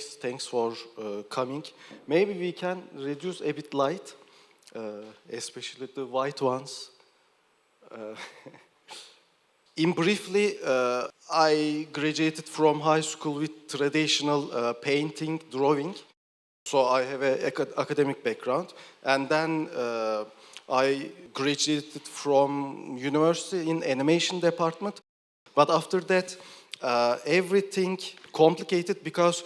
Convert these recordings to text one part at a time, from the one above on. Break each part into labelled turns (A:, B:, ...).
A: thanks for coming. Maybe we can reduce a bit light, especially the white ones. In briefly, I graduated from high school with traditional painting, drawing. So I have an academic background. And then I graduated from university in animation department. But after that, everything complicated because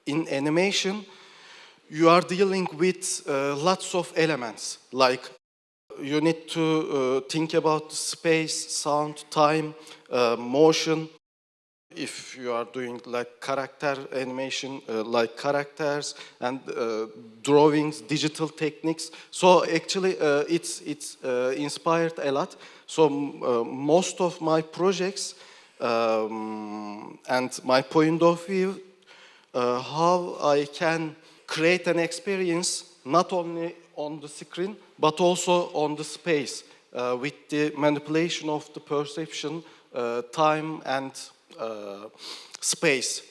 A: in animation, you are dealing with lots of elements. Like you need to think about space, sound, time, motion. If you are doing like character animation, like characters and drawings, digital techniques. So actually it's inspired a lot. So most of my projects and my point of view, how I can create an experience not only on the screen but also on the space with the manipulation of the perception, time and space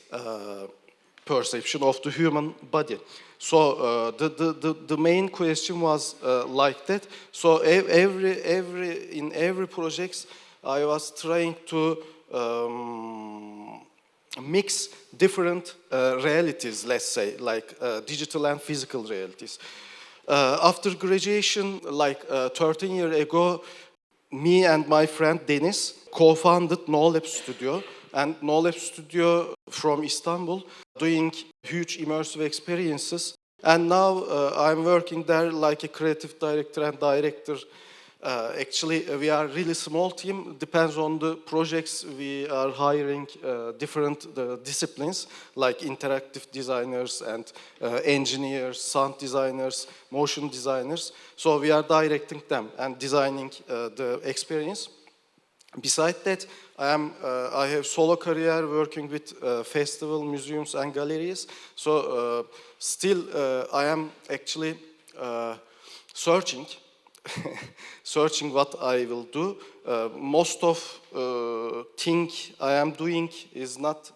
A: perception of the human body. So the main question was like that. So in every project, I was trying to mix different realities, let's say, like digital and physical realities. After graduation, like 13 years ago, me and my friend Deniz co-founded NoLab Studio. And NoLab Studio from Istanbul, doing huge immersive experiences. And now I'm working there like a creative director and director. Actually, we are a really small team. Depends on the projects. We are hiring different disciplines like interactive designers and engineers, sound designers, motion designers. So we are directing them and designing the experience. Besides that, I have solo career working with festival, museums and galleries. So still I am actually searching what I will do. Most of thing I am doing is not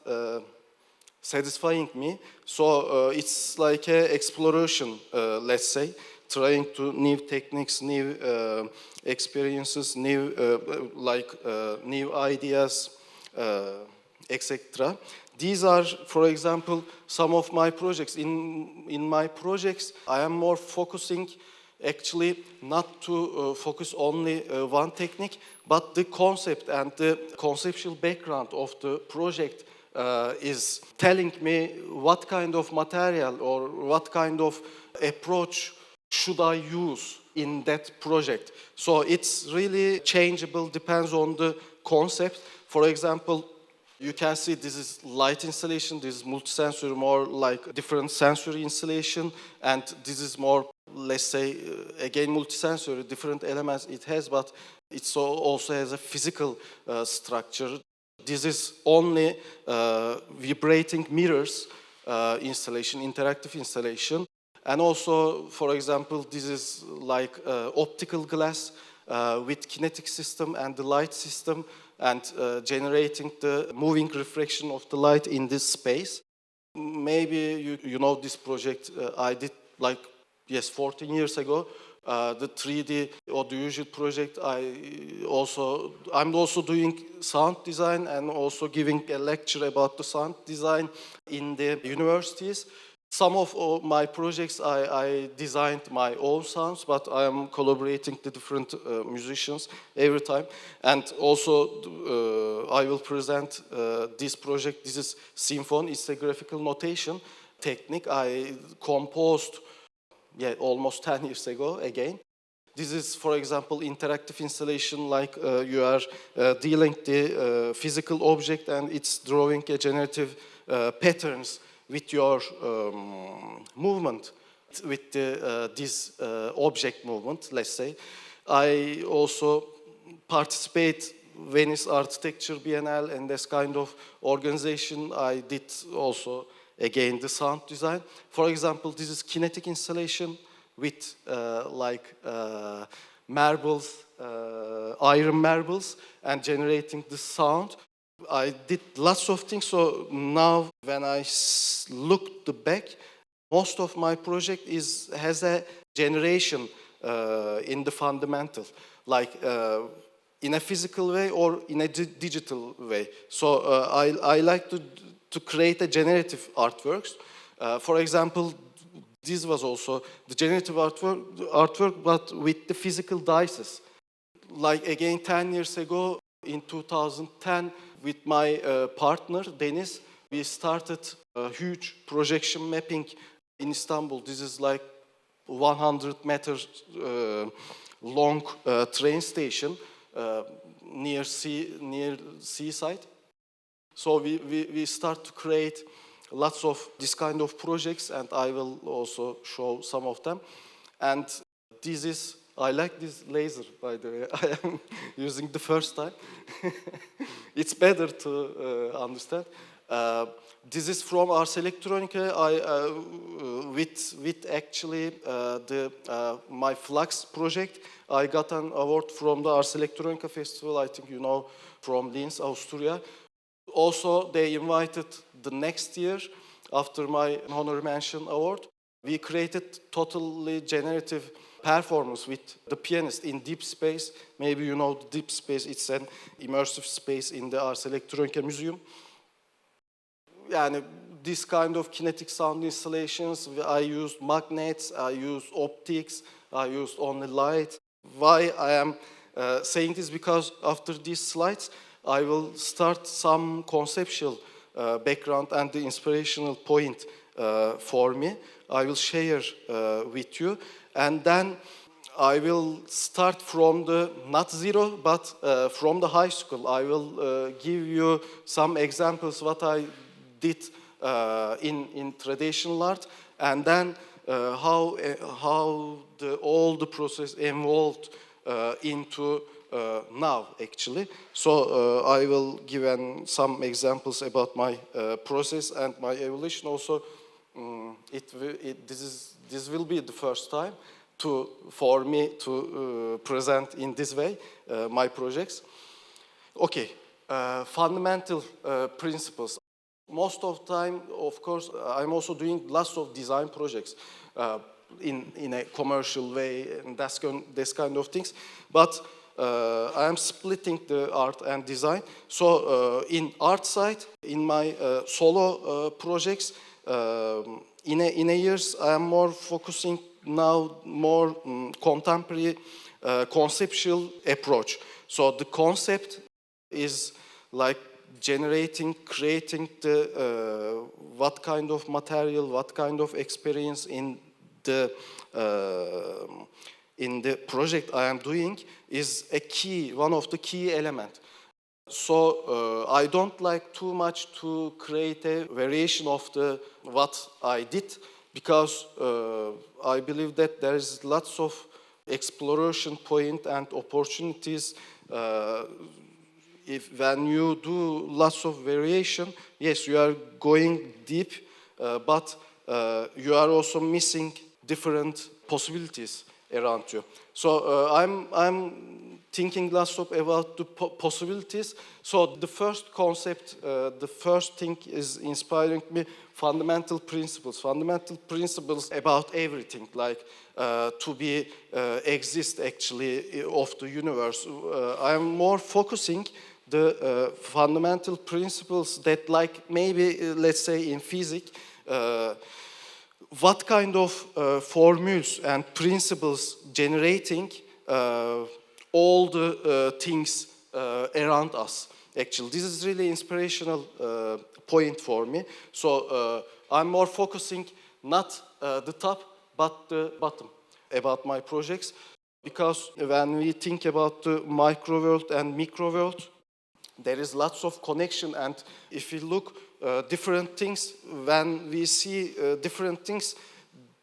A: satisfying me. So it's like an exploration, let's say, trying to new techniques, new experiences, new new ideas, etc. These are, for example, some of my projects. In my projects, I am more focusing actually not to focus only one technique, but the concept and the conceptual background of the project is telling me what kind of material or what kind of approach should I use in that project. So it's really changeable, depends on the concept. For example, you can see this is light installation, this is multisensory, more like different sensory installation, and this is more, let's say, again multisensory, different elements it has, but it also has a physical structure. This is only vibrating mirrors installation, interactive installation. And also, for example, this is like optical glass with kinetic system and the light system and generating the moving reflection of the light in this space. Maybe you know this project I did like, 14 years ago. The 3D audiovisual project, I'm also doing sound design and also giving a lecture about the sound design in the universities. Some of my projects, I designed my own sounds, but I am collaborating with different musicians every time. And also, I will present this project. This is Symphony. It's a graphical notation technique I composed almost 10 years ago again. This is, for example, interactive installation, like you are dealing the physical object and it's drawing a generative patterns with your movement, with this object movement, let's say. I also participate Venice Architecture Biennale and this kind of organization. I did also, again, the sound design. For example, this is kinetic installation with marbles, iron marbles, and generating the sound. I did lots of things. So now when I look back, most of my project has a generation in the fundamental, like in a physical way or in a digital way. So I like to create a generative artworks. For example, this was also the generative artwork, but with the physical dices. Like again, 10 years ago, in 2010, with my partner, Deniz, we started a huge projection mapping in Istanbul. This is like 100 meters long train station near seaside. So we start to create lots of this kind of projects, and I will also show some of them. And this is, I like this laser, by the way. I am using the first time. It's better to understand. This is from Ars Electronica. With actually my Flux project, I got an award from the Ars Electronica Festival, I think you know, from Linz, Austria. Also, they invited the next year, after my honor mention award, we created totally generative performance with the pianist in Deep Space. Maybe you know the Deep Space, it's an immersive space in the Ars Electronica Museum. Yani, this kind of kinetic sound installations, I used magnets, I used optics, I used only light. Why I am saying this? Because after these slides, I will start some conceptual background and the inspirational point for me. I will share with you, and then I will start from the not zero, but from the high school. I will give you some examples what I did in traditional art, and then how all the process evolved into now, actually. So I will give some examples about my process and my evolution. Also, this will be the first time for me to present in this way my projects. Okay, fundamental principles. Most of the time, of course, I'm also doing lots of design projects in a commercial way and this kind of things. But I am splitting the art and design. So in art side, in my solo projects, in a years, I am more focusing now more contemporary conceptual approach. So the concept is like creating the what kind of material, what kind of experience in the project I am doing is one of the key elements. So I don't like too much to create a variation of what I did, because I believe that there is lots of exploration point and opportunities. When you do lots of variation, yes, you are going deep, but you are also missing different possibilities around you. So I'm thinking lots about the possibilities. So the first concept, the first thing is inspiring me, fundamental principles. Fundamental principles about everything, like to be exist actually of the universe. I'm more focusing the fundamental principles that, like maybe let's say in physics, what kind of formulas and principles generating all the things around us. Actually, this is really inspirational point for me. So I'm more focusing not the top, but the bottom about my projects. Because when we think about the micro world and micro world, there is lots of connection, and if we look different things, when we see different things,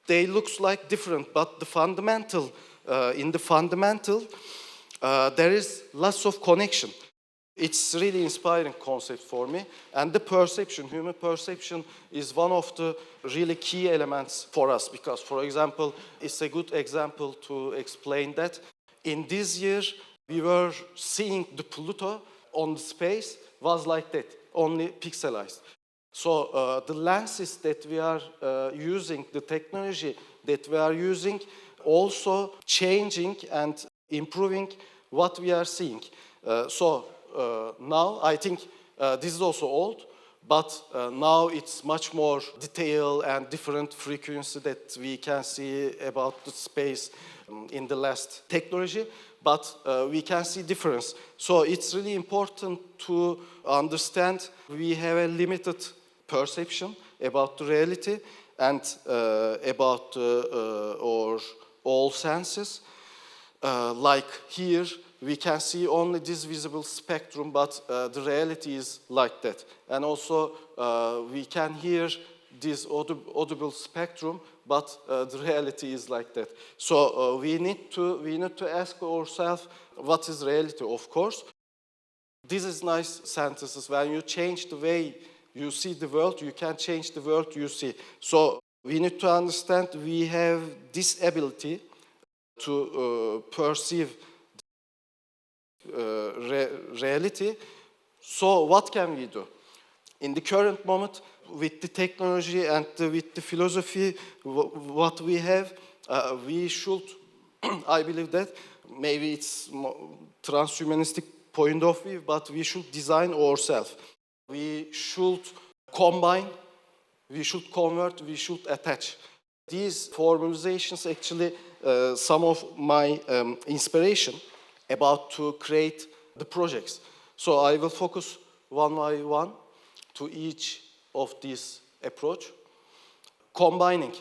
A: they look like different, but the fundamental, in the fundamental, there is lots of connection. It's really inspiring concept for me, and the perception, human perception, is one of the really key elements for us, because, for example, it's a good example to explain that. In this year, we were seeing the Pluto on the space was like that, only pixelized. So the lenses that we are using, the technology that we are using, also changing and improving what we are seeing. Now I think this is also old, but now it's much more detailed and different frequency that we can see about the space in the last technology, but we can see difference. So it's really important to understand we have a limited perception about the reality and about our all senses. Like here, we can see only this visible spectrum, but the reality is like that. And also, we can hear this audible spectrum, but the reality is like that. So we need to ask ourselves, what is reality? Of course, this is nice sentences. When you change the way you see the world, you can change the world you see. So we need to understand we have this ability to perceive reality. So what can we do? In the current moment, with the technology and with the philosophy, what we have, we should, I believe that, maybe it's transhumanistic point of view, but we should design ourselves. We should combine, we should convert, we should attach. These formalizations actually some of my inspiration about to create the projects. So I will focus one by one to each of these approach, combining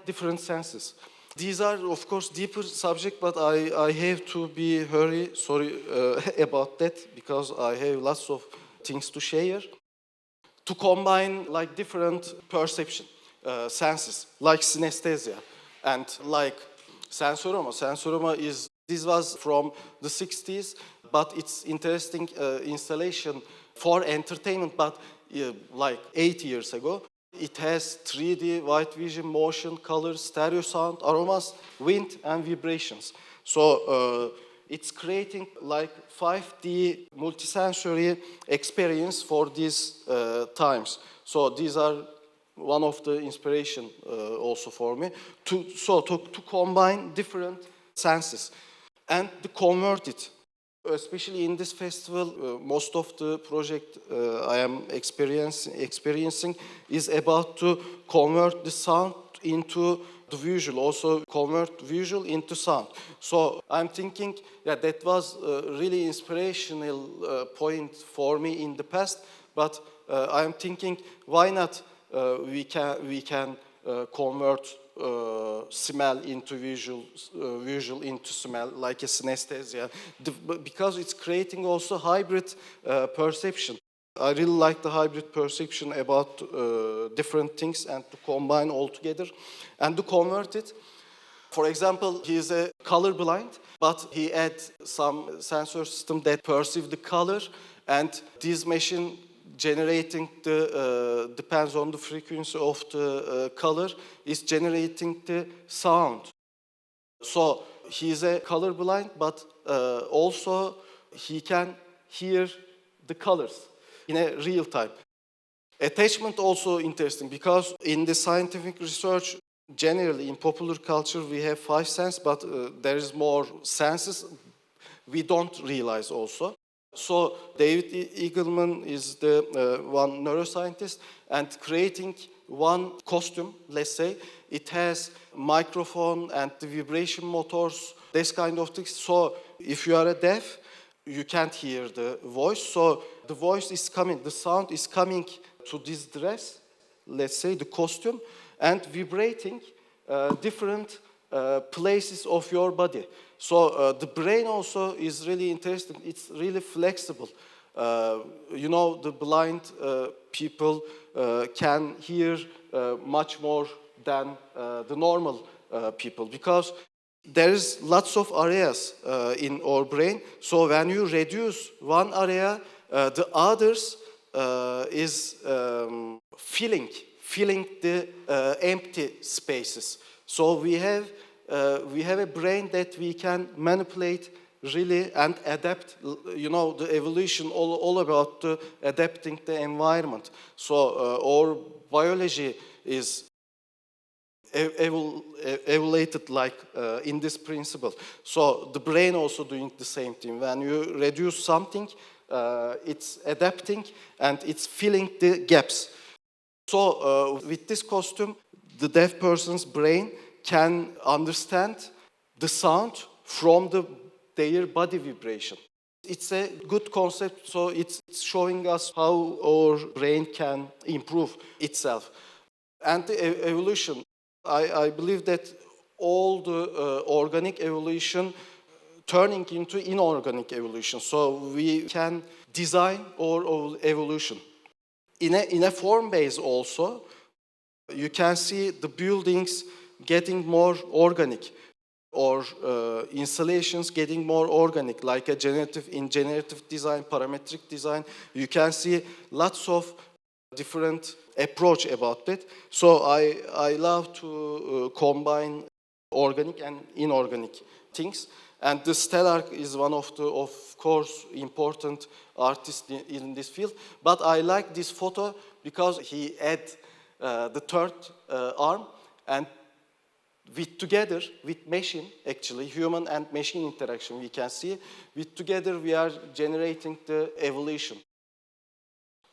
A: different senses. These are, of course, deeper subject, but I have to be sorry about that, because I have lots of things to share. To combine like different perception, senses, like synesthesia, and like sensorama. Sensorama this was from the 60s, but it's interesting installation for entertainment, but like 8 years ago. It has 3D, white vision, motion, color, stereo sound, aromas, wind, and vibrations. So it's creating like 5D multisensory experience for these times. So these are one of the inspiration also for me to combine different senses and to convert it. Especially in this festival, most of the project I am experiencing is about to convert the sound into the visual, also convert visual into sound. So I'm thinking that was a really inspirational point for me in the past, but I'm thinking why not we can convert smell into visual, visual into smell, like a synesthesia, because it's creating also hybrid perception. I really like the hybrid perception about different things and to combine all together and to convert it. For example, he is a colorblind, but he had some sensor system that perceive the color, and this machine generating the depends on the frequency of the color, is generating the sound. So he is a colorblind, but also he can hear the colors in a real time. Attachment also interesting, because in the scientific research, generally in popular culture we have 5 senses, but there is more senses we don't realize also. So David Eagleman is the one neuroscientist, and creating one costume, let's say, it has microphone and the vibration motors, this kind of things. So if you are a deaf, you can't hear the voice. So the voice is coming, the sound is coming to this dress, let's say the costume, and vibrating different places of your body. So the brain also is really interesting. It's really flexible. You know, the blind people can hear much more than the normal people, because there is lots of areas in our brain. So when you reduce one area, the others is filling the empty spaces. So we have a brain that we can manipulate really and adapt. You know, the evolution all about the adapting the environment. So our biology is evaluated like in this principle. So the brain also doing the same thing. When you reduce something, it's adapting and it's filling the gaps. So with this costume, the deaf person's brain can understand the sound from their body vibration. It's a good concept, so it's showing us how our brain can improve itself. And the evolution, I believe that all the organic evolution turning into inorganic evolution. So we can design our evolution. In a form base also, you can see the buildings getting more organic or installations getting more organic, like in generative design, parametric design. You can see lots of different approach about that. So I love to combine organic and inorganic things. And the Stellar is one of the, of course, important artists in this field. But I like this photo because he add the third arm, and together with machine, actually, human and machine interaction, we can see, together we are generating the evolution.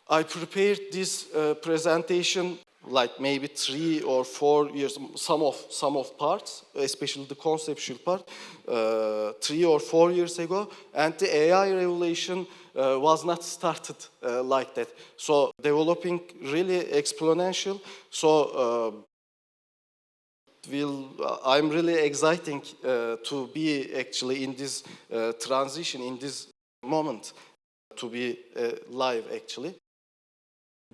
A: I prepared this presentation like maybe 3 or 4 years, some of parts, especially the conceptual part, 3 or 4 years ago, and the AI revolution was not started like that. So developing really exponential. So I'm really exciting to be actually in this transition, in this moment, to be live actually.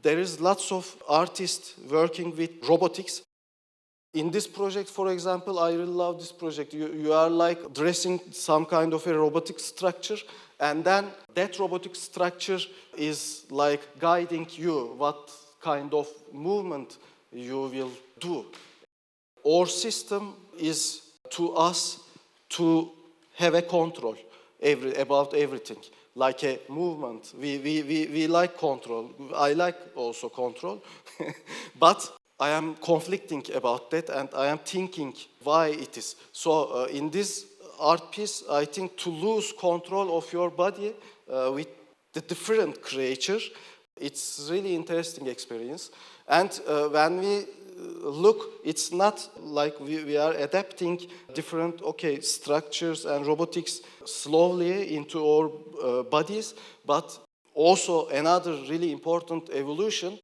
A: There is lots of artists working with robotics. In this project, for example, I really love this project. You are like dressing some kind of a robotic structure, and then that robotic structure is like guiding you what kind of movement you will do. Our system is to us to have a control about everything, like a movement. We like control. I like also control, but I am conflicting about that, and I am thinking why it is. So in this art piece, I think to lose control of your body with the different creature, it's really interesting experience. And when we look, it's not like we are adapting different, structures and robotics slowly into our bodies, but also another really important evolution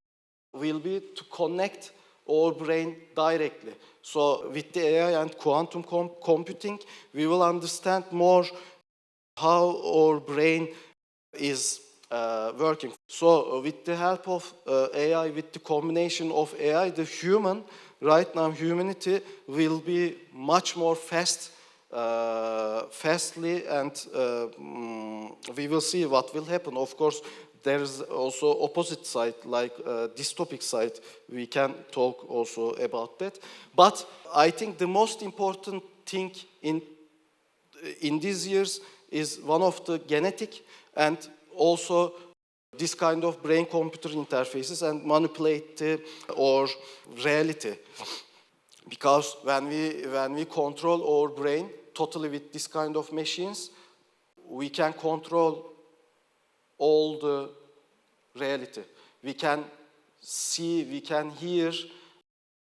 A: will be to connect our brain directly. So with the AI and quantum computing, we will understand more how our brain is working. So with the help of AI, with the combination of AI, the human, right now humanity will be much more fastly, and we will see what will happen. Of course, there is also opposite side, like dystopic side. We can talk also about that. But I think the most important thing in these years is one of the genetic and also this kind of brain-computer interfaces and manipulate our reality. Because when we control our brain totally with this kind of machines, we can control all the reality. We can see, we can hear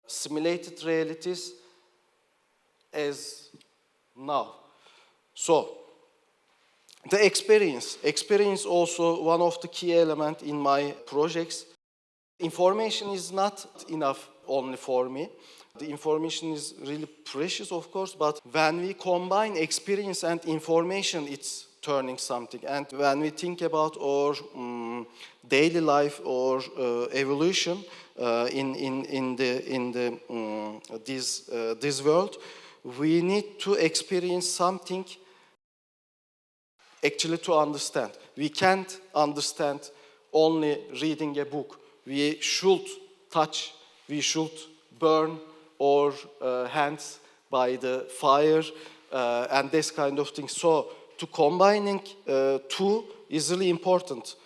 A: simulated realities as now. So, the experience also one of the key elements in my projects. Information is not enough only for me. The information is really precious, of course, but when we combine experience and information, it's turning something. And when we think about our daily life or evolution in this world, we need to experience something actually to understand. We can't understand only reading a book. We should touch, we should burn our hands by the fire and this kind of thing. So to combining two is really important.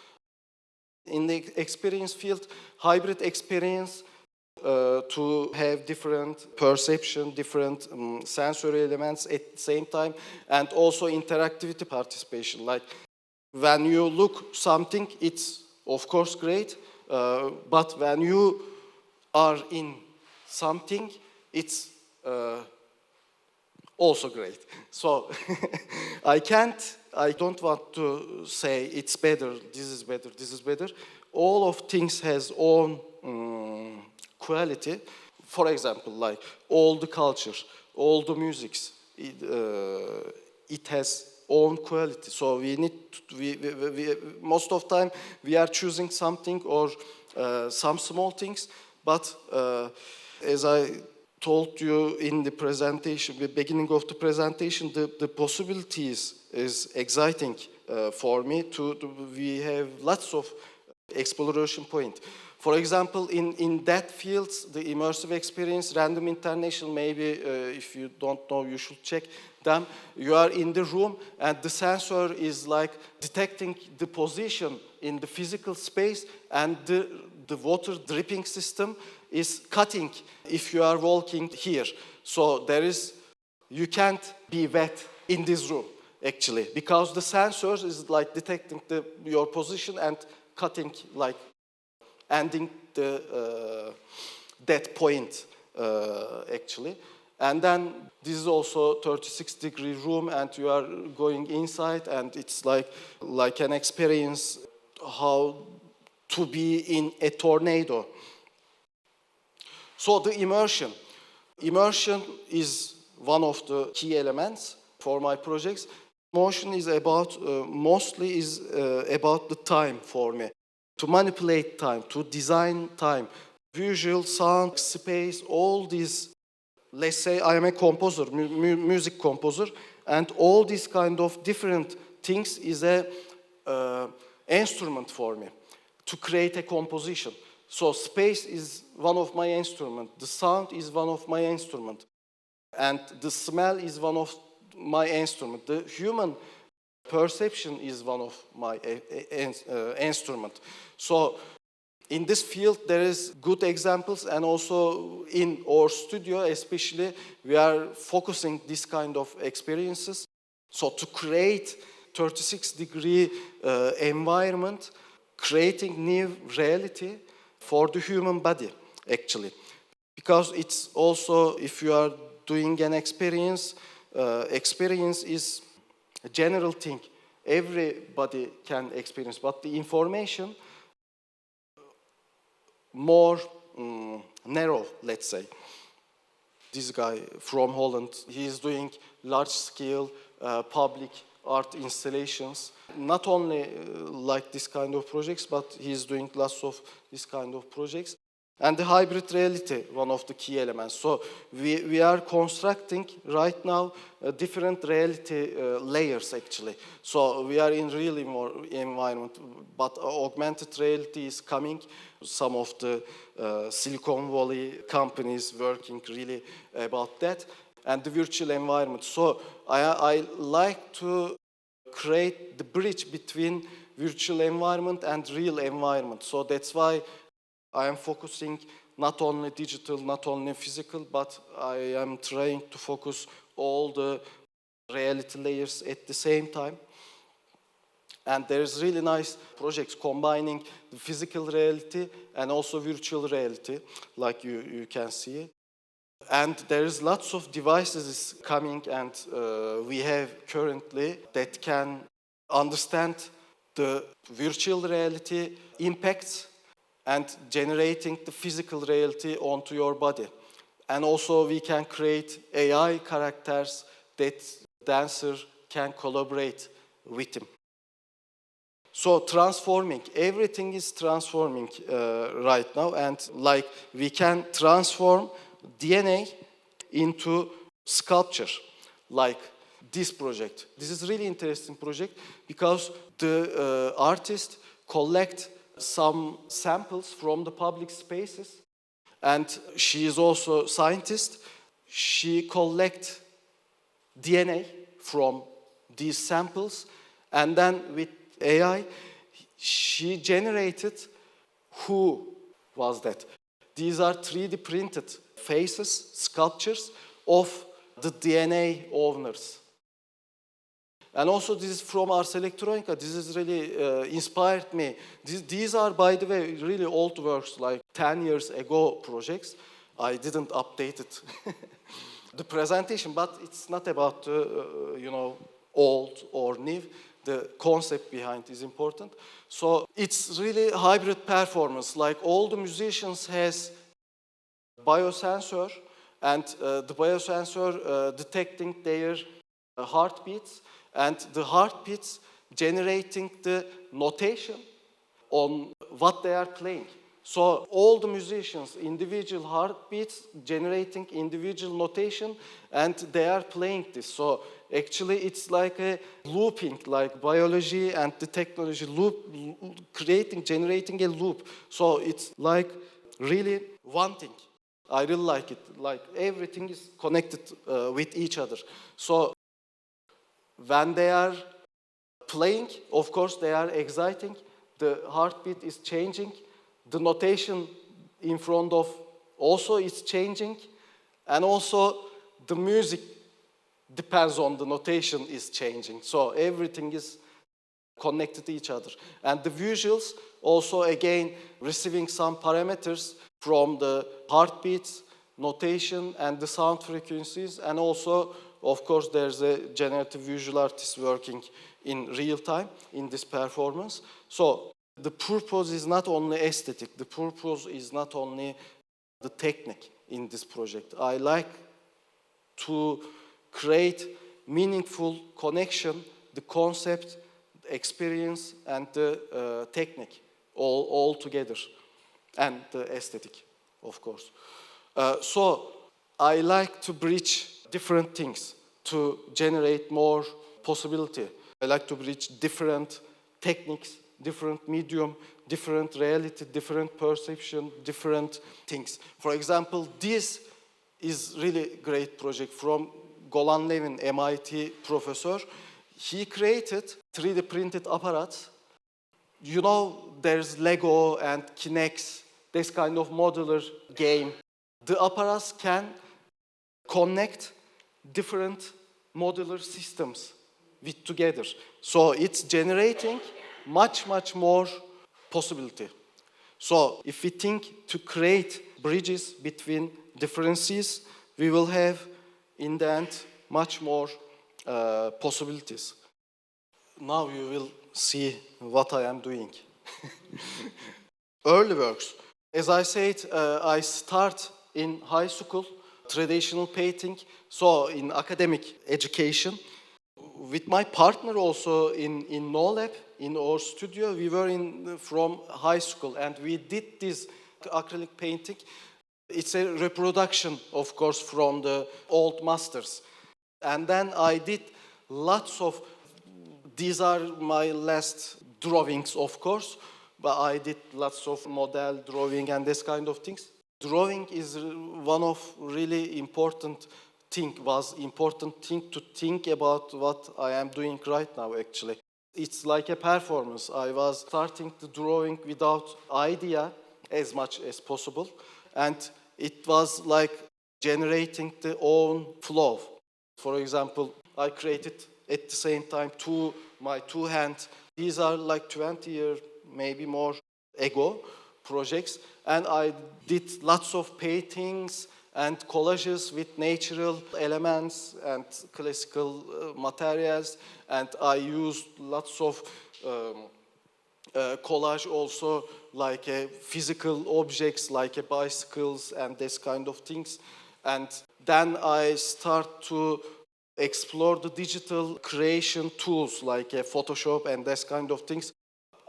A: In the experience field, hybrid experience, to have different perception, different sensory elements at the same time, and also interactivity participation. Like when you look something, it's of course great, but when you are in something, it's also great. So I don't want to say it's better, this is better, this is better. All of things has own quality. For example, like all the culture, all the musics, it has own quality. So we need to, we most of time we are choosing something or some small things, but as I told you in the presentation, the beginning of the presentation, the possibilities is exciting for me. We have lots of exploration point. For example, in that field, the immersive experience, Random International, maybe if you don't know, you should check them. You are in the room and the sensor is like detecting the position in the physical space, and the water dripping system is cutting if you are walking here. So you can't be wet in this room actually, because the sensor is like detecting your position and cutting, like ending that point actually. And then this is also 36-degree room, and you are going inside, and it's like an experience how to be in a tornado. So the immersion is one of the key elements for my projects. Motion is about, mostly is about the time for me. To manipulate time, to design time, visual, sound, space, all these, let's say I am a composer, music composer, and all these kind of different things is a instrument for me to create a composition. So space is one of my instruments, the sound is one of my instruments, and the smell is one of my instruments. The human perception is one of my instruments. So in this field, there is good examples, and also in our studio especially, we are focusing this kind of experiences. So to create 36-degree environment, creating new reality for the human body, actually. Because it's also, if you are doing an experience, experience is a general thing. Everybody can experience, but the information more narrow, let's say. This guy from Holland, he is doing large-scale public art installations. Not only like this kind of projects, but he is doing lots of this kind of projects. And the hybrid reality, one of the key elements. So we are constructing right now different reality layers actually. So we are in really more environment, but augmented reality is coming. Some of the Silicon Valley companies working really about that, and the virtual environment. So I like to create the bridge between virtual environment and real environment. So that's why I am focusing not only digital, not only physical, but I am trying to focus all the reality layers at the same time. And there's really nice projects combining the physical reality and also virtual reality, like you can see. And there's lots of devices coming, and we have currently that can understand the virtual reality impacts and generating the physical reality onto your body. And also we can create AI characters that dancer can collaborate with him. So transforming, everything is transforming right now, and like we can transform DNA into sculpture, like this project. This is a really interesting project because the artist collect some samples from the public spaces, and she is also a scientist. She collects DNA from these samples, and then with AI, she generated who was that. These are 3D printed faces, sculptures of the DNA owners. And also this is from Ars Electronica. This is really inspired me. These are, by the way, really old works, like 10 years ago projects. I didn't update it. The presentation, but it's not about, old or new. The concept behind is important. So it's really hybrid performance. Like all the musicians has biosensor, and the biosensor detecting their heartbeats, and the heartbeats generating the notation on what they are playing. So all the musicians, individual heartbeats generating individual notation, and they are playing this. So actually it's like a looping, like biology and the technology generating a loop. So it's like really one thing. I really like it. Like everything is connected with each other. So when they are playing, of course they are exciting, the heartbeat is changing, the notation in front of also is changing, and also the music depends on the notation is changing. So everything is connected to each other. And the visuals also, again, receiving some parameters from the heartbeats, notation, and the sound frequencies. And also, of course, there's a generative visual artist working in real time in this performance. So the purpose is not only aesthetic, the purpose is not only the technique in this project. I like to create meaningful connection, the concept, the experience, and the technique all together, and the aesthetic, of course. So I like to bridge different things to generate more possibility. I like to bridge different techniques, different medium, different reality, different perception, different things. For example, this is really great project from Golan Levin, MIT professor. He created 3D printed apparatus. You know, there's Lego and Kinect, this kind of modular game. The apparatus can connect different modular systems with together. So it's generating much more possibility. So if we think to create bridges between differences, we will have in the end much more possibilities. Now you will see what I am doing. Early works. As I said, I start in high school, traditional painting, so in academic education. With my partner also in NoLab, in our studio, we were from high school, and we did this acrylic painting. It's a reproduction, of course, from the old masters. And then I did lots of, these are my last drawings, of course, but I did lots of model drawing and this kind of things. Drawing is one of really important thing to think about what I am doing right now, actually. It's like a performance. I was starting the drawing without idea as much as possible, and it was like generating the own flow. For example, I created at the same time my two hands. These are like 20 years, maybe more ago projects, and I did lots of paintings and collages with natural elements and classical materials, and I used lots of collage also, like physical objects, like bicycles and this kind of things. And then I start to explore the digital creation tools like Photoshop and this kind of things.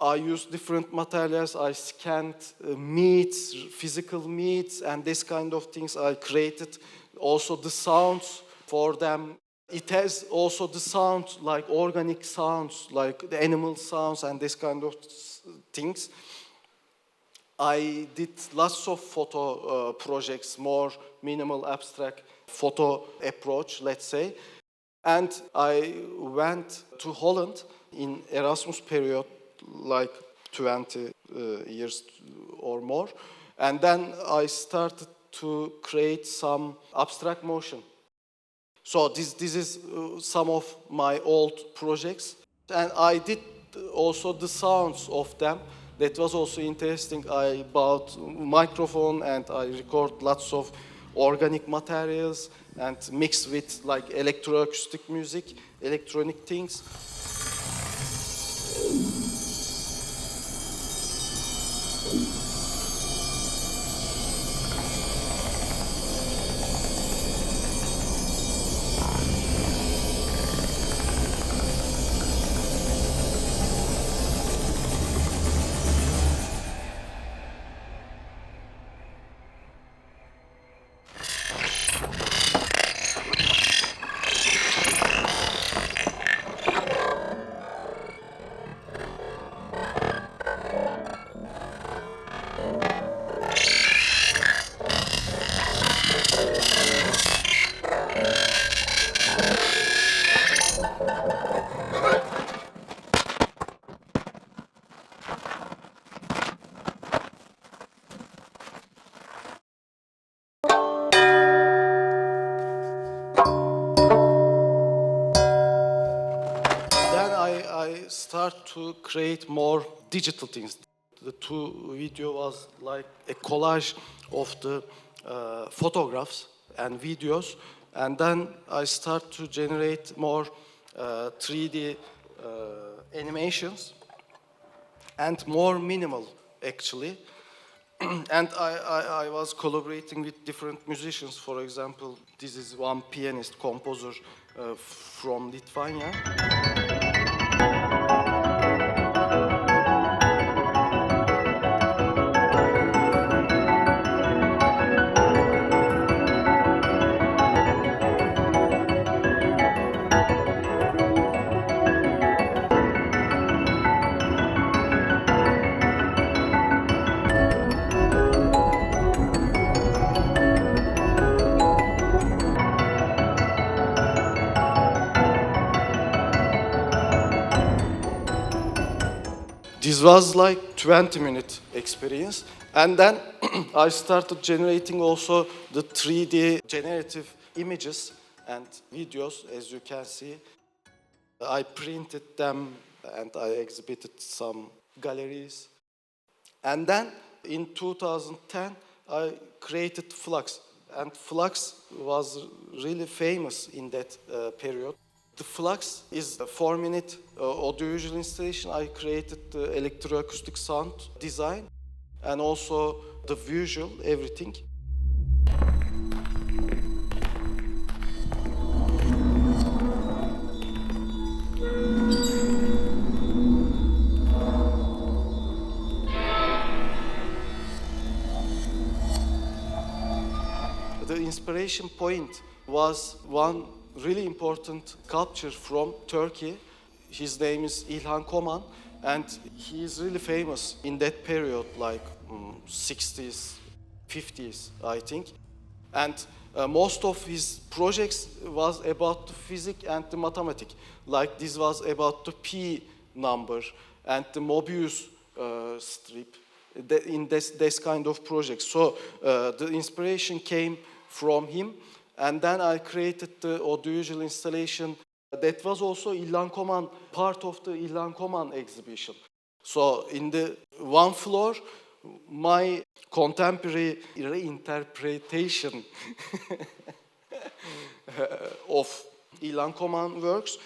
A: I used different materials. I scanned meats, physical meats, and this kind of things. I created also the sounds for them. It has also the sounds, like organic sounds, like the animal sounds and this kind of things. I did lots of photo projects, more minimal abstract photo approach, let's say. And I went to Holland in Erasmus period, like 20 years or more. And then I started to create some abstract motion. So this is some of my old projects. And I did also the sounds of them. That was also interesting. I bought microphone and I record lots of organic materials and mix with like electroacoustic music, electronic things. Then I start to create more digital things. The two video was like a collage of the photographs and videos, and then I start to generate more 3D animations and more minimal actually. And I was collaborating with different musicians. For example, this is one pianist, composer from Lithuania. This was like 20-minute experience. And then I started generating also the 3D generative images and videos, as you can see. I printed them and I exhibited some galleries. And then in 2010, I created Flux. And Flux was really famous in that period. The Flux is a 4-minute audiovisual installation. I created the electroacoustic sound design and also the visual, everything. The inspiration point was one really important sculpture from Turkey. His name is İlhan Koman, and he is really famous in that period, like 60s, 50s, I think. And most of his projects was about the physics and the mathematics. Like this was about the P number and the Mobius strip in this kind of project. So the inspiration came from him. And then I created the audiovisual installation. That was also İlhan Koman, part of the İlhan Koman exhibition. So in the one floor, my contemporary reinterpretation of İlhan Koman works,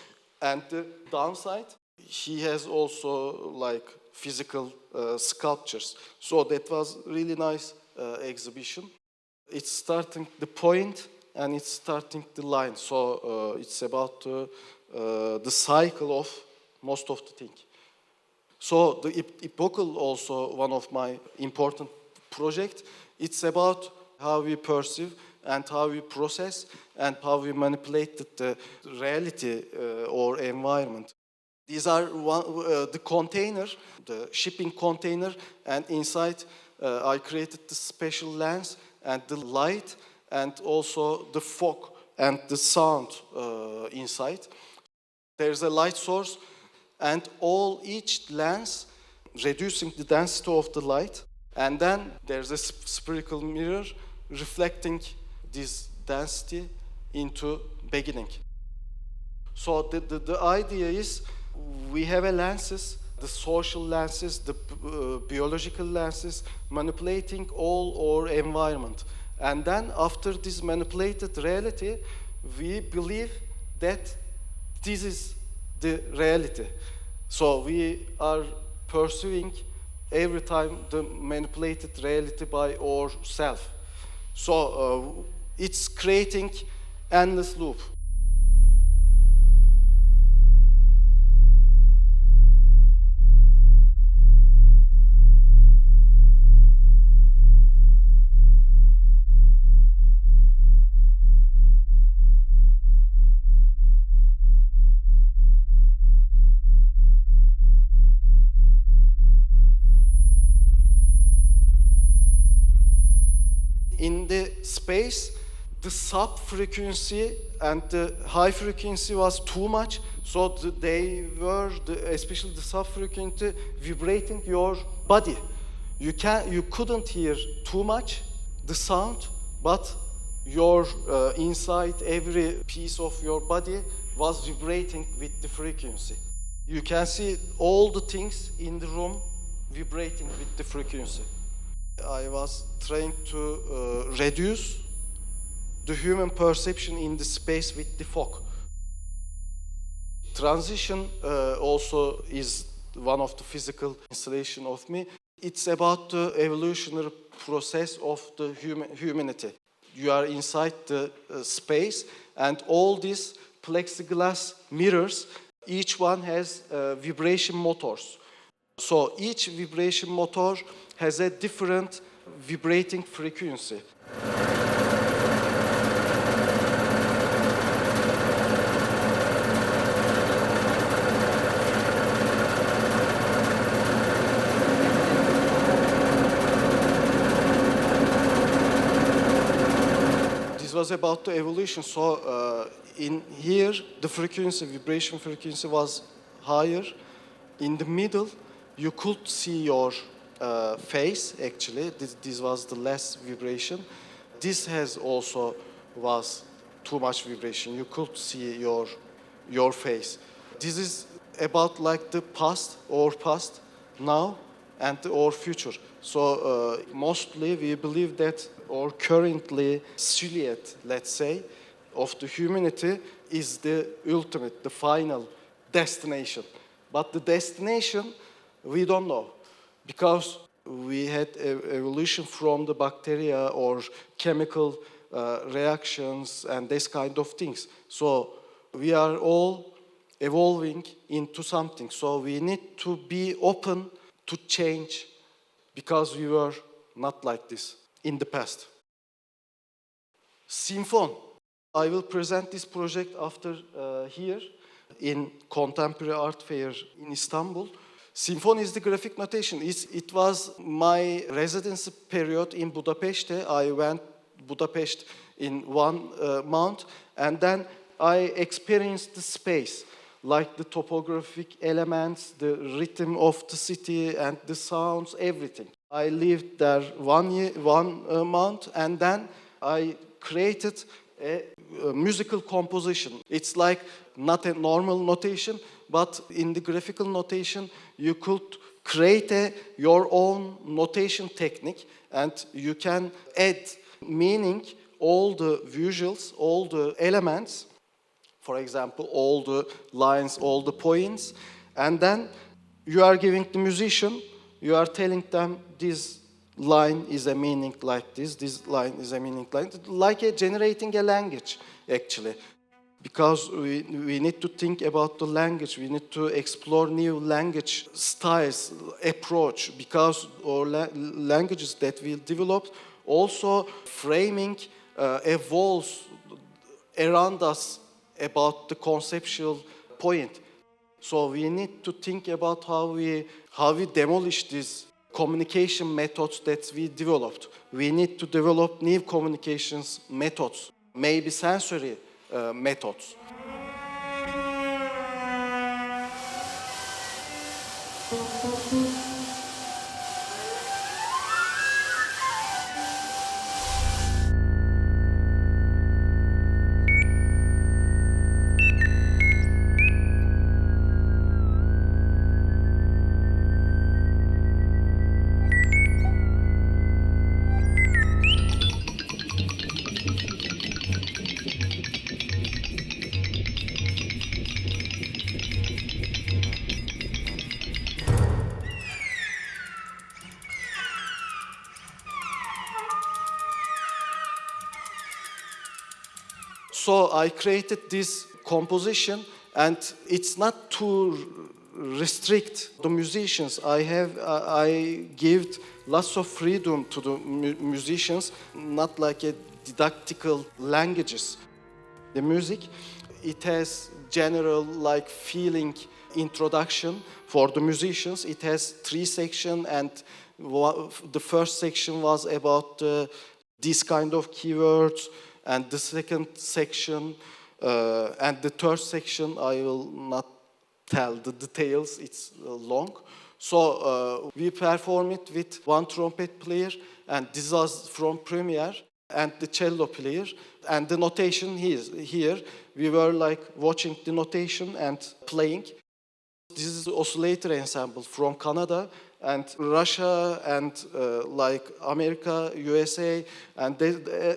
A: and the downside, he has also like physical sculptures. So that was really nice exhibition. It's starting the point and it's starting the line. So it's about the cycle of most of the thing. So the epochal also one of my important project. It's about how we perceive and how we process and how we manipulate the reality or environment. These are the container, the shipping container, and inside I created the special lens and the light and also the fog and the sound inside. There's a light source, and each lens reducing the density of the light, and then there's a spherical mirror reflecting this density into beginning. So the idea is we have a lenses, the social lenses, the biological lenses, manipulating all our environment. And then after this manipulated reality, we believe that this is the reality. So we are pursuing every time the manipulated reality by ourselves. So it's creating endless loop. In the space, the sub-frequency and the high frequency was too much, so they were, especially the sub-frequency, vibrating your body. You couldn't hear too much the sound, but your inside, every piece of your body was vibrating with the frequency. You can see all the things in the room vibrating with the frequency. I was trying to reduce the human perception in the space with the fog. Transition also is one of the physical installation of me. It's about the evolutionary process of the humanity. You are inside the space, and all these plexiglass mirrors, each one has vibration motors. So each vibration motor has a different vibrating frequency. This was about the evolution. So in here, the frequency, vibration frequency was higher. In the middle, you could see your face, actually. This was the less vibration. This has also was too much vibration. You could see your face. This is about like the past, now, and our future. So mostly we believe that our currently silhouette, let's say, of the humanity is the ultimate, the final destination. But the destination, we don't know, because we had evolution from the bacteria or chemical reactions and this kind of things. So we are all evolving into something. So we need to be open to change, because we were not like this in the past. Symphon. I will present this project after here in Contemporary Art Fair in Istanbul. Symphon is the graphic notation. It was my residency period in Budapest. I went Budapest in 1 month, and then I experienced the space, like the topographic elements, the rhythm of the city, and the sounds, everything. I lived there 1 month, and then I created a musical composition. It's like not a normal notation, but in the graphical notation, you could create your own notation technique, and you can add meaning, all the visuals, all the elements, for example, all the lines, all the points, and then you are giving the musician, you are telling them this line is a meaning like this line is a meaning like generating a language, actually. Because we need to think about the language, we need to explore new language styles, approach, because our languages that we developed also framing evolves around us about the conceptual point. So we need to think about how we demolish these communication methods that we developed. We need to develop new communications methods. maybe sensory methods. So I created this composition, and it's not to restrict the musicians. I give lots of freedom to the musicians, not like a didactical languages. The music, it has general like feeling introduction for the musicians. It has 3 sections, and the first section was about this kind of keywords, and the second section and the third section, I will not tell the details, it's long. So we perform it with one trumpet player, and this was from Premiere, and the cello player, and the notation here. We were like watching the notation and playing. This is the oscillator ensemble from Canada and Russia and like America, USA, and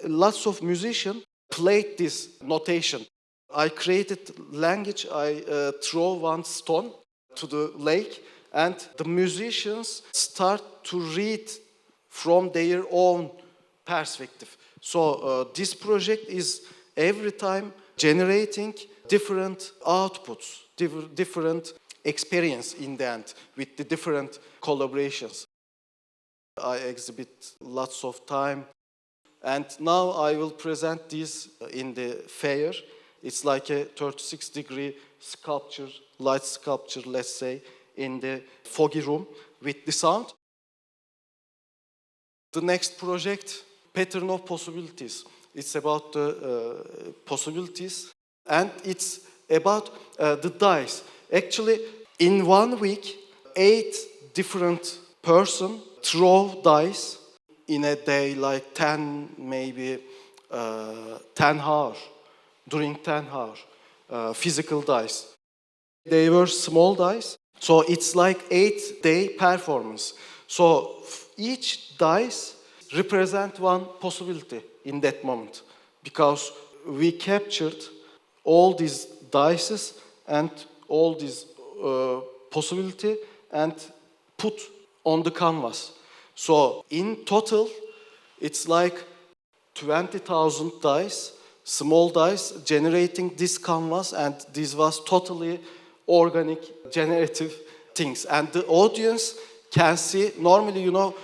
A: lots of musicians played this notation. I created language. I throw one stone to the lake, and the musicians start to read from their own perspective. So this project is every time generating different outputs, different experience in the end with the different collaborations. I exhibit lots of time, and now I will present this in the fair. It's like a 36-degree sculpture, light sculpture, let's say, in the foggy room with the sound. The next project, Pattern of Possibilities. It's about the possibilities, and it's about the dice. Actually, in 1 week, 8 different person throw dice in a day, like 10, maybe 10 hours, during 10 hours, physical dice. They were small dice, so it's like 8-day performance. So each dice represent one possibility in that moment, because we captured all these dices and all these possibility and put on the canvas. So in total, it's like 20,000 dice, small dice, generating this canvas, and this was totally organic, generative things. And the audience can see, normally, you know,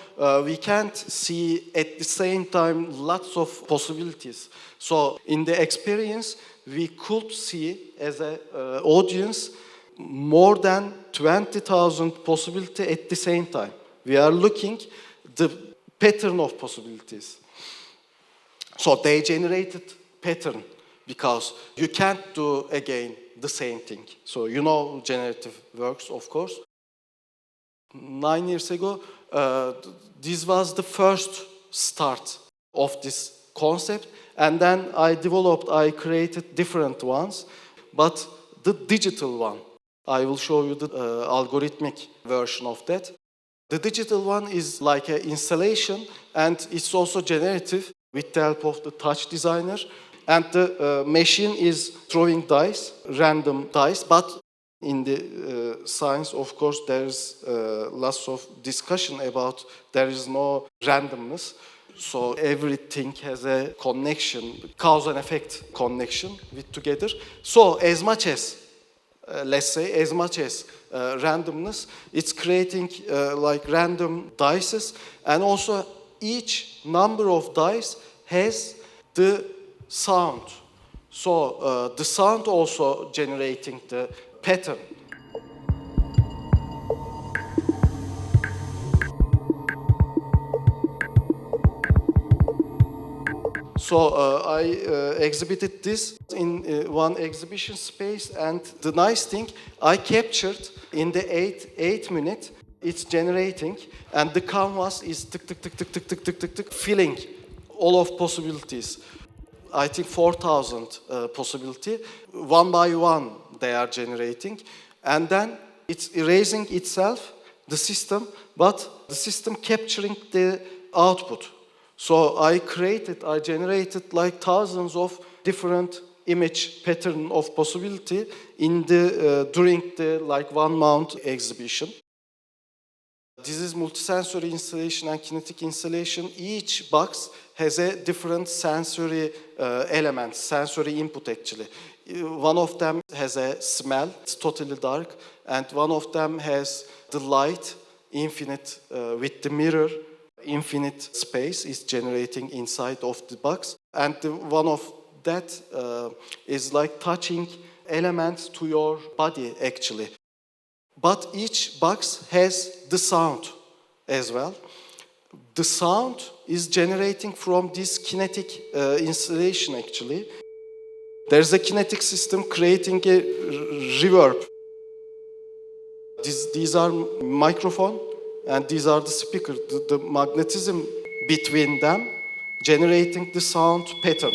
A: we can't see at the same time lots of possibilities. So in the experience, we could see as an audience more than 20,000 possibilities at the same time. We are looking the pattern of possibilities. So they generated pattern, because you can't do again the same thing. So you know generative works, of course. 9 years ago, this was the first start of this concept, and then I created different ones, but the digital one, I will show you the algorithmic version of that. The digital one is like an installation, and it's also generative with the help of the touch designer, and the machine is throwing dice, random dice, but in the science, of course, there's lots of discussion about there is no randomness. So everything has a connection, cause and effect connection with together. So as much as, let's say, as much as randomness, it's creating like random dices, and also each number of dice has the sound. So the sound also generating the pattern. So I exhibited this in one exhibition space, and the nice thing, I captured in the 8 minute, it's generating, and the canvas is tick, tick, tick, tick, tick, tick, tick, tick, tick, filling all of possibilities. I think 4,000 possibility. One by one they are generating. And then it's erasing itself, the system, but the system capturing the output. So I generated like thousands of different image pattern of possibility in the during the like 1 month exhibition. This is multisensory installation and kinetic installation. Each box has a different sensory element, sensory input actually. One of them has a smell, it's totally dark, and one of them has the light, infinite, with the mirror, infinite space is generating inside of the box. And one of that is like touching elements to your body actually. But each box has the sound as well. The sound is generating from this kinetic installation actually. There's a kinetic system creating a reverb. These are microphone and these are the speaker. The magnetism between them generating the sound pattern.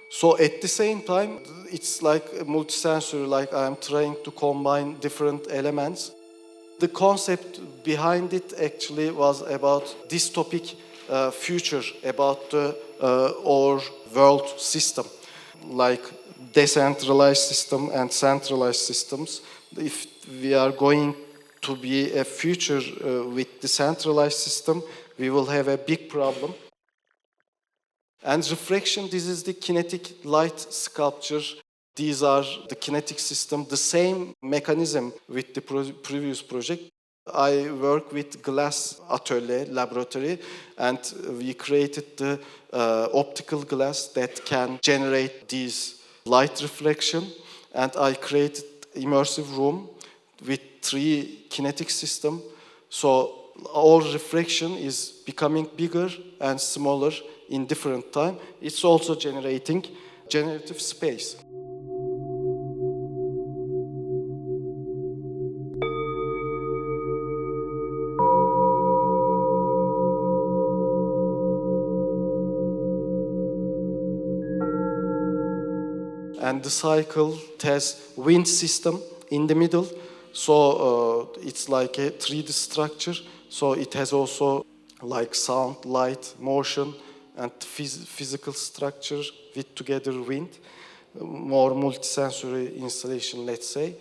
A: So at the same time, it's like a multisensory, like I'm trying to combine different elements. The concept behind it actually was about dystopic future, about our world system, like decentralized system and centralized systems. If we are going to be a future with the centralized system, we will have a big problem. And refraction, this is the kinetic light sculpture. These are the kinetic system, the same mechanism with the previous project. I work with glass atelier, laboratory, and we created the optical glass that can generate these light reflection. And I created immersive room with 3 kinetic system. So our refraction is becoming bigger and smaller in different time. It's also generating generative space. And the cycle has wind system in the middle. So it's like a 3D structure. So it has also like sound, light, motion, and physical structure with together wind. More multisensory installation, let's say.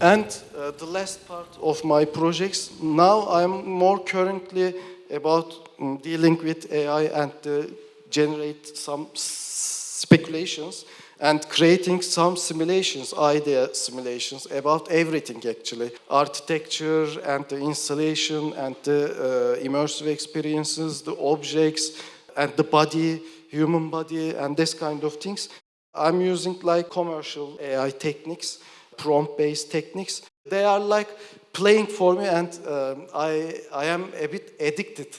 A: And the last part of my projects, now I'm more currently about dealing with AI and generate some speculations and creating some simulations, idea simulations about everything actually. Architecture and the installation and the immersive experiences, the objects and the body, human body and this kind of things. I'm using like commercial AI techniques, prompt-based techniques. They are like playing for me, and I am a bit addicted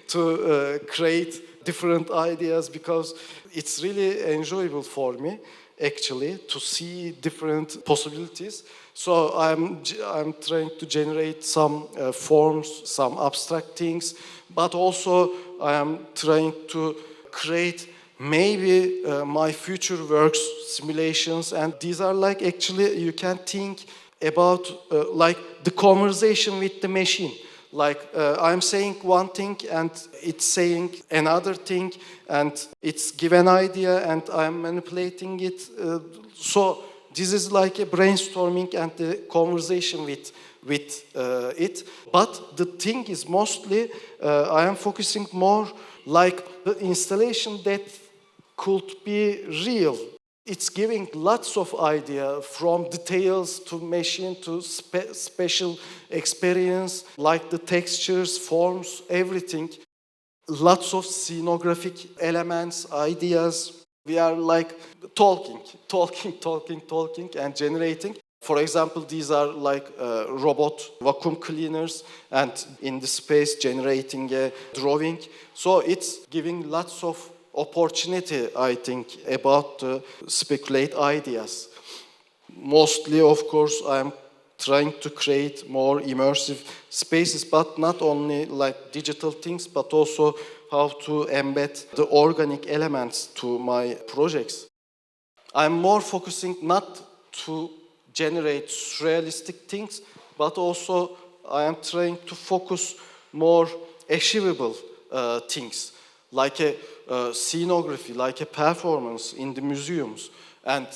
A: to create different ideas because it's really enjoyable for me actually to see different possibilities. So I'm trying to generate some forms, some abstract things, but also I am trying to create maybe my future works simulations, and these are like actually you can think about like the conversation with the machine. Like I'm saying one thing and it's saying another thing, and it's give an idea and I'm manipulating it. So this is like a brainstorming and the conversation with it. But the thing is mostly I am focusing more like the installation that could be real. It's giving lots of idea from details to machine to special experience, like the textures, forms, everything. Lots of scenographic elements, ideas. We are like talking, and generating. For example, these are like robot vacuum cleaners and in the space generating a drawing. So it's giving lots of opportunity, I think, about speculate ideas. Mostly, of course, I'm trying to create more immersive spaces, but not only like digital things, but also how to embed the organic elements to my projects. I'm more focusing not to generate surrealistic things, but also I am trying to focus more achievable things, like a scenography, like a performance in the museums, and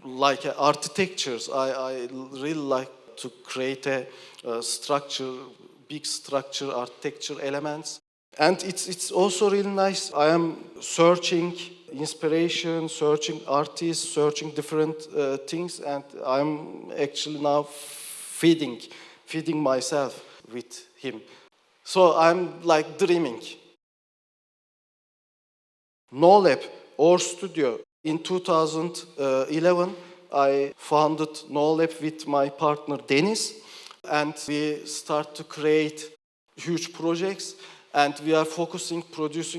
A: like architectures. I really like to create a structure, big structure, architecture elements. And it's also really nice. I am searching inspiration, searching artists, searching different things, and I'm actually now feeding myself with him. So I'm like dreaming. NoLab, our studio, in 2011, I founded NoLab with my partner Deniz, and we start to create huge projects, and we are producing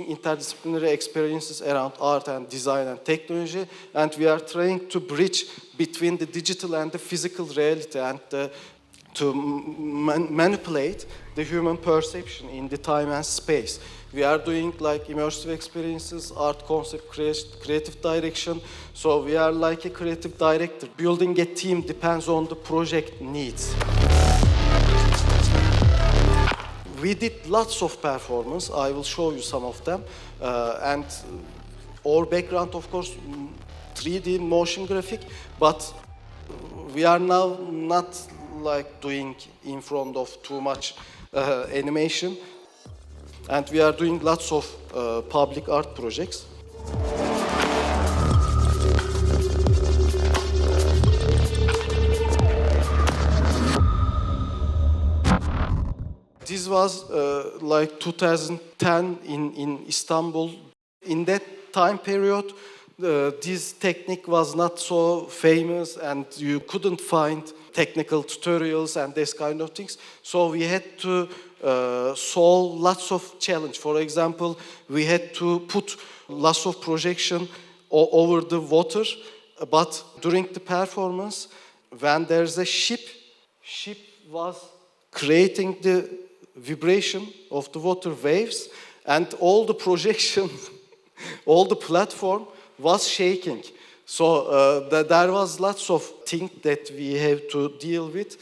A: interdisciplinary experiences around art and design and technology, and we are trying to bridge between the digital and the physical reality and to manipulate the human perception in the time and space. We are doing like immersive experiences, art concept, creative direction. So we are like a creative director. Building a team depends on the project needs. We did lots of performance. I will show you some of them. And our background, of course, 3D motion graphic, but we are now not like doing in front of too much animation. And we are doing lots of public art projects. This was like 2010 in Istanbul. In that time period, this technique was not so famous and you couldn't find technical tutorials and this kind of things. So we had to solve lots of challenge. For example, we had to put lots of projection over the water, but during the performance, when there's a ship was creating the vibration of the water waves, and all the projection, all the platform was shaking. So there was lots of things that we have to deal with,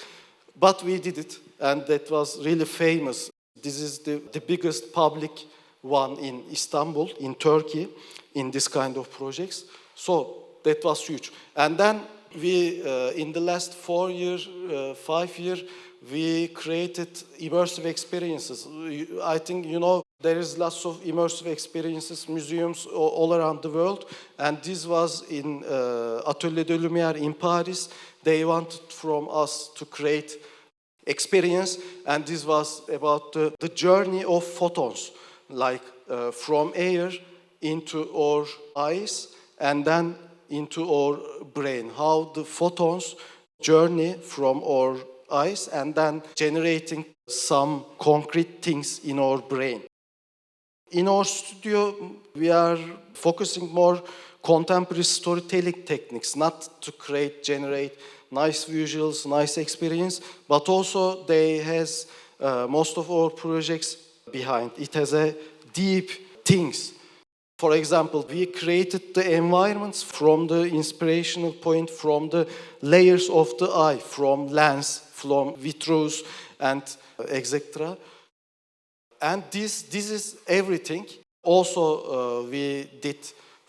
A: but we did it, and that was really famous. This is the biggest public one in Istanbul, in Turkey, in this kind of projects. So that was huge. And then we, in the last 4 years, 5 years, we created immersive experiences. I think, you know, there is lots of immersive experiences, museums all around the world. And this was in Atelier de Lumière in Paris. They wanted from us to create experience. And this was about the journey of photons, like from air into our eyes and then into our brain. How the photons journey from our eyes and then generating some concrete things in our brain. In our studio, we are focusing more contemporary storytelling techniques, not to generate nice visuals, nice experience, but also they has most of our projects behind. It has a deep things. For example, we created the environments from the inspirational point, from the layers of the eye, from lens, from vitreous, and etc. And this is everything. Also, we did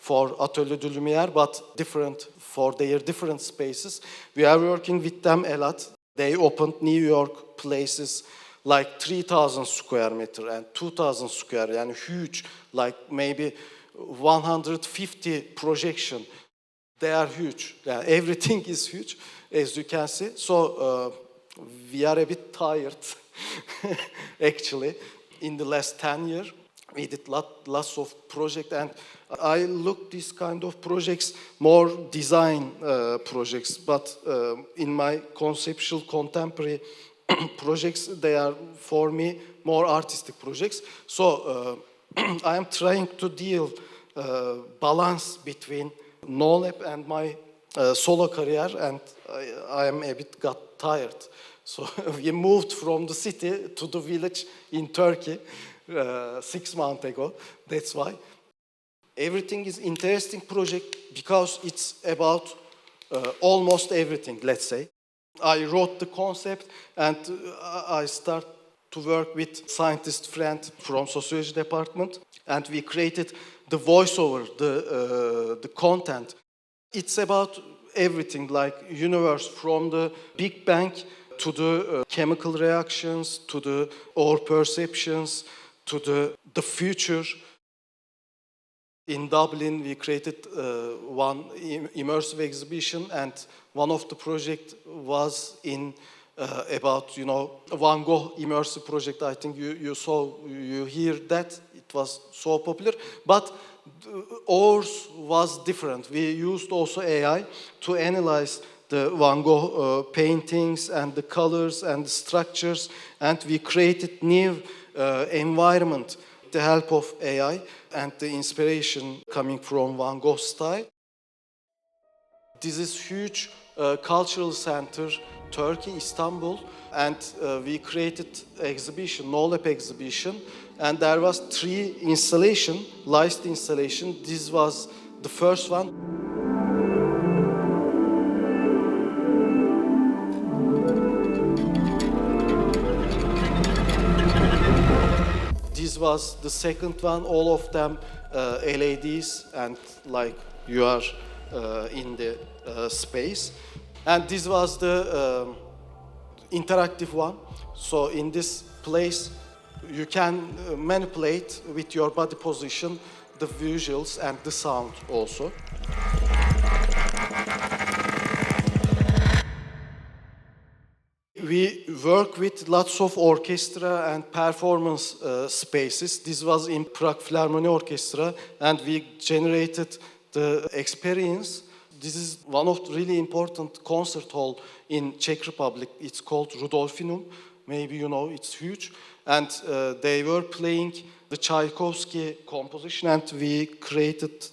A: for Atelier de Lumière, but different for their different spaces. We are working with them a lot. They opened New York places like 3,000 square meter and 2,000 square, yani huge, like maybe 150 projection. They are huge. Yeah, everything is huge, as you can see. So we are a bit tired, actually. In the last 10 years, we did lots of projects, and I look these kind of projects more design projects, but in my conceptual contemporary projects, they are for me more artistic projects. So I am trying to deal balance between NoLab and my solo career, and I am a bit got tired. So we moved from the city to the village in Turkey 6 months ago. That's why. Everything is interesting project because it's about almost everything, let's say. I wrote the concept and I start to work with scientist friend from sociology department, and we created the voiceover, the content. It's about everything, like universe from the Big Bang to the chemical reactions, to the our perceptions, to the future. In Dublin, we created one immersive exhibition, and one of the project was in about, Van Gogh immersive project. I think you hear that. It was so popular, but ours was different. We used also AI to analyze the Van Gogh paintings and the colors and the structures, and we created new environment with the help of AI and the inspiration coming from Van Gogh style. This is huge cultural center, Turkey, Istanbul, and we created exhibition, NoLab exhibition, and there was 3 installation, licensed installation. This was the first one. This was the second one, all of them LEDs, and like you are in the space. And this was the interactive one. So in this place, you can manipulate with your body position the visuals and the sound also. We work with lots of orchestra and performance spaces. This was in Prague Philharmonic Orchestra, and we generated the experience. This is one of the really important concert hall in Czech Republic. It's called Rudolfinum. Maybe you know, it's huge. And they were playing the Tchaikovsky composition, and we created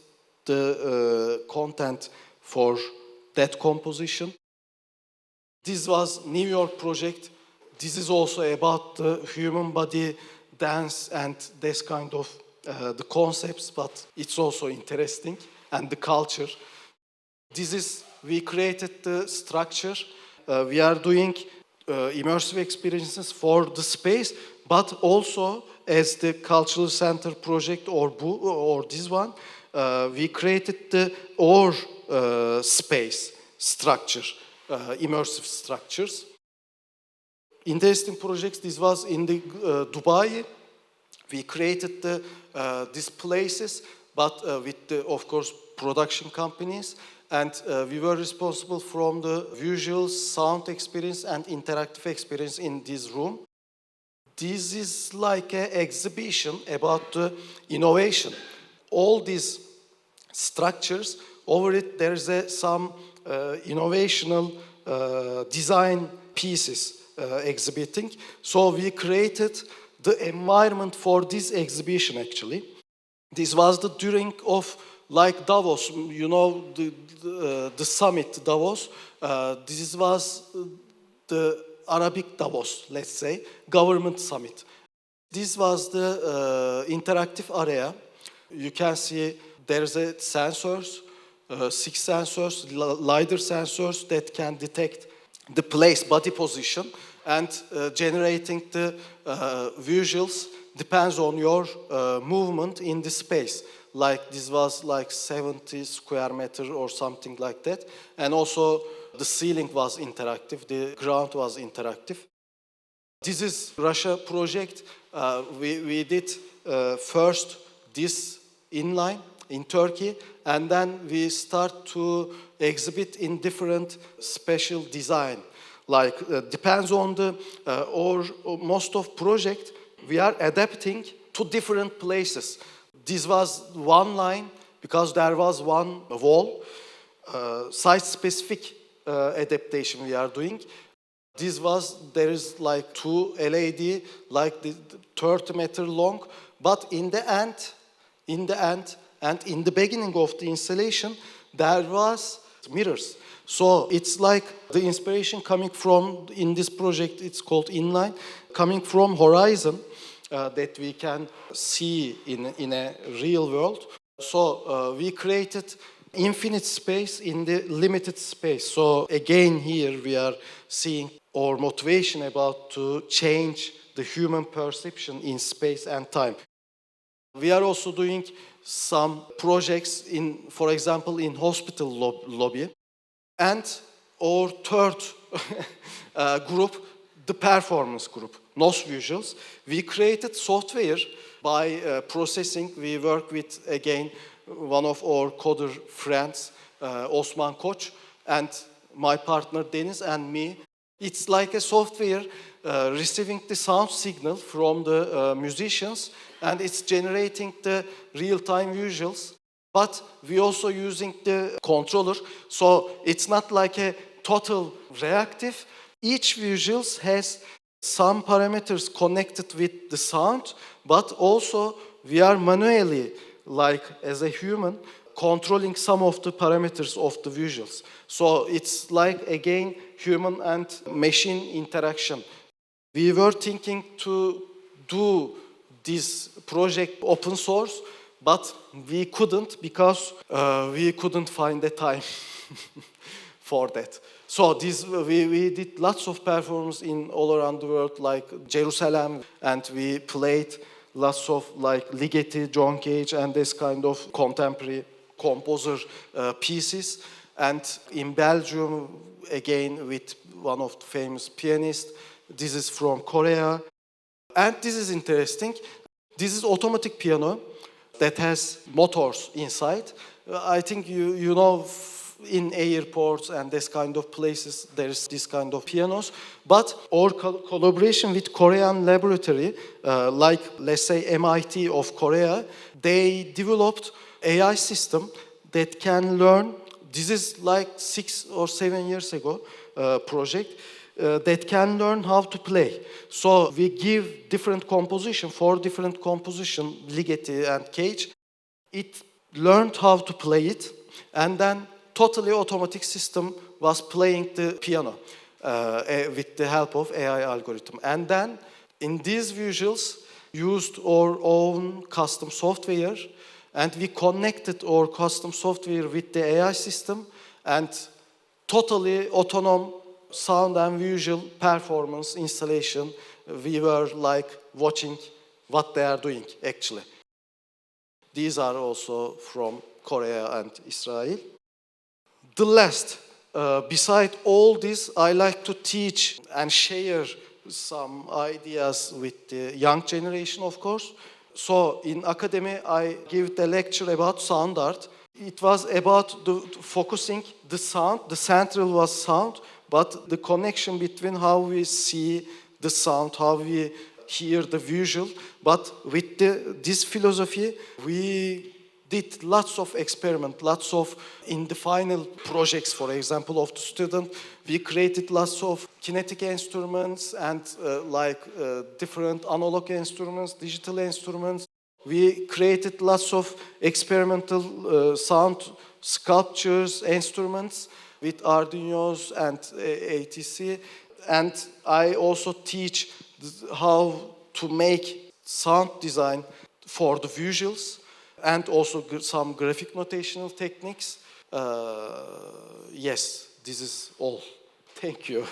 A: the content for that composition. This was New York project. This is also about the human body, dance, and this kind of the concepts, but it's also interesting, and the culture. We created the structure. We are doing immersive experiences for the space, but also as the cultural center project or this one, we created our space structure. Immersive structures. Interesting projects. This was in the Dubai. We created these places, but with the, of course, production companies, and we were responsible from the visual, sound experience, and interactive experience in this room. This is like an exhibition about the innovation. All these structures, over it, there's some innovational design pieces exhibiting. So we created the environment for this exhibition, actually. This was the during of like Davos, the summit Davos. This was the Arabic Davos, let's say, government summit. This was the interactive area. You can see there's a sensors, 6 sensors, LiDAR sensors that can detect the place, body position, and generating the visuals depends on your movement in the space. like this was like 70 square meter or something like that. And also the ceiling was interactive, the ground was interactive. This is Russia project. We did first this inline in Turkey, and then we start to exhibit in different special design. Like depends on the or most of project we are adapting to different places. This was one line because there was one wall, site-specific adaptation we are doing. This was, there is like 2 LED, like the 30 meter long, but in the end, and in the beginning of the installation, there was mirrors. So it's like the inspiration coming from, in this project, it's called Inline, coming from horizon that we can see in a real world. So we created infinite space in the limited space. So again here we are seeing our motivation about to change the human perception in space and time. We are also doing some projects in, for example, in hospital lobby. And our third group, the performance group, NOS Visuals. We created software by processing. We work with, again, one of our coder friends, Osman Koç, and my partner Deniz and me. It's like a software receiving the sound signal from the musicians, and it's generating the real-time visuals. But we also using the controller, so it's not like a total reactive. Each visuals has some parameters connected with the sound, but also we are manually, like as a human, controlling some of the parameters of the visuals. So it's like, again, human and machine interaction. We were thinking to do this project open source, but we couldn't because we couldn't find the time for that. So this, we did lots of performances in all around the world, like Jerusalem, and we played lots of like Ligeti, John Cage, and this kind of contemporary composer pieces. And in Belgium, again, with one of the famous pianists. This is from Korea. And this is interesting. This is automatic piano that has motors inside. I think you know in airports and this kind of places there is this kind of pianos. But our collaboration with Korean laboratory, like let's say MIT of Korea, they developed AI system that can learn. This is like 6 or 7 years ago project. That can learn how to play. So we give different composition, 4 different composition, Ligeti and Cage. It learned how to play it, and then totally automatic system was playing the piano with the help of AI algorithm. And then in these visuals, used our own custom software, and we connected our custom software with the AI system, and totally autonomous sound and visual performance installation. We were like watching what they are doing actually. These are also from Korea and Israel. The last, beside all this, I like to teach and share some ideas with the young generation, of course. So in academy, I give the lecture about sound art. It was about the focusing the sound. The central was sound, but the connection between how we see the sound, how we hear the visual. But with this philosophy, we did lots of experiments, lots of, in the final projects, for example, of the student, we created lots of kinetic instruments and different analog instruments, digital instruments. We created lots of experimental sound sculptures, instruments, with Arduinos and ATC. And I also teach how to make sound design for the visuals and also some graphic notational techniques. Yes, this is all. Thank you.